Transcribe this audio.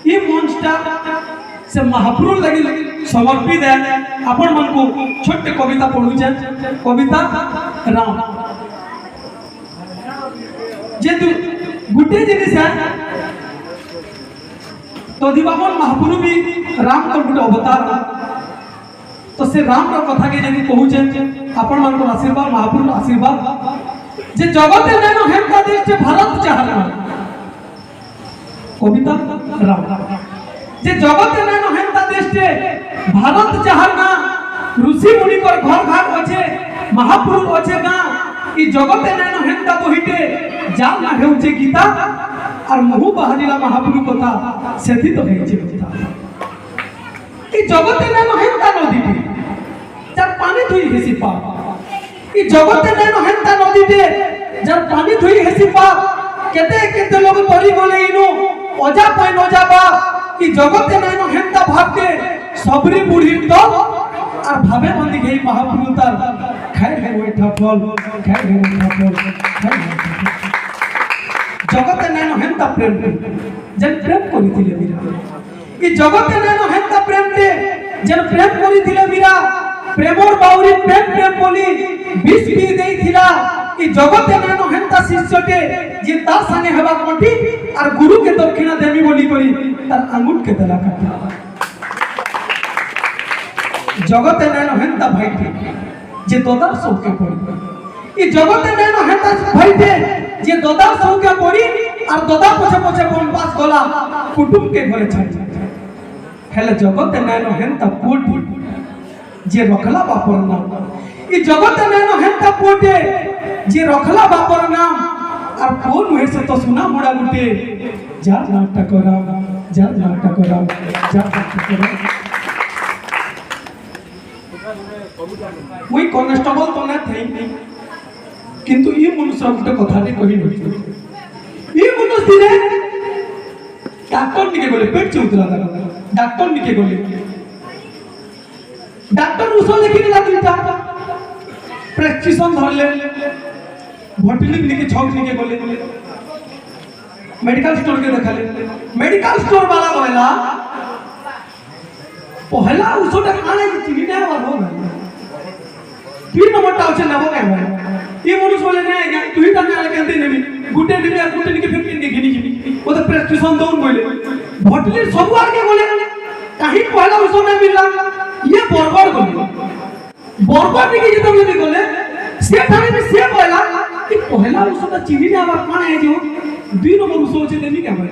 ये मंचटा से महाप्रभु लगी समर्पित है। आपण मन को छोटे कविता पढ़ुचे कविता राम जे गुटे जिनिस है तो दिवाकर महाप्रभु भी राम को गुटे अवतार तो से राम रो कथा के जदी कहूचे आपण मन को आशीर्वाद महाप्रभु आशीर्वाद जे जगत नेनो हेमता देश जे भारत चाहना कविता राम जे जगत नेनो हेमता देश जे भारत चाहना ऋषि मुनि को घर घाट अच्छे महाप्रभु अच्छे गाँव ई जगत नेनो हेमता बहिटे जाल ना हेउचे गीता और महु बाहरिला महाप्रभु कथा सेथि तो हेउचे कथा ई जगत नेनो हेमता नदीटे जर पानी धुई हेसी पा ई जगत नेनो हेमता नदीटे जर पानी धुई हेसी पा केते केते लोग तरी गले इनु अजा पय न जाबा ई जगत नेनो हेमता भागते सबरी बुढ़ी तो और भावे मंदी गई महाप्रभु तार खाए है बैठा फल खाए है बैठा फल खाए जगत नेनो हेमता प्रेम जन प्रेम करिथिले मीरा ई जगत नेनो हेमता प्रेम दे जन प्रेम करिथिले मीरा प्रेमर बाउरी प्रेम प्रेम बोली विष पी देइथिला ई जगत नेनो हेमता शिष्यटे जे ता संगे हेबा कोठी और गुरु के दक्षिणा देवी बोली करी तार अंगूठ के दला काटा जगत नेनो हेमता भाईटे जे दोदार सौके पड़ी ई जगत नेनो हेमता भाईटे जे दोदार सौके पड़ी और दोदा पछे पछे बनवास गला कुटुंब के घरे छाड़ी हेले जगत नेनो हेमता पुट जे रखला बापर नाम ई जगत नेनो हेमता पुटे जे रखला बापर नाम और कोन हुए से तो सुना मुड़ा गुटे जा नाटक राम जा नाटक राम जा नाटक राम मुई कॉन्स्टेबल तो ना थई किंतु ई मनुष्य गुटे कथा ने कहि नथि ई मनुष्य दिने डॉक्टर निके बोले पेट चौतला डॉक्टर निके बोले डॉक्टर उसो लिखि दिला दुईटा प्रेस्क्रिप्शन धरले भटली निके छक निके बोले मेडिकल स्टोर के देखाले मेडिकल स्टोर वाला कहला पहला उसोटा काने चिनी ना हो गया तीन नंबर टाउचे नबो के भाई ये मनुष्य बोले ना तू ही करने वाले कहते नहीं गुटे निके फिर के घिनी वो तो प्रेस्क्रिप्शन दौन बोले भटली सब आर के बोले कहीं पहला उसो नहीं मिला ये बरबर बोले बरबर निके जे तुम ये बोले से थाने में से बोला कि पहला उसो तो चिनी ना बात काने है जो 2 नंबर उसो जे देनी के भाई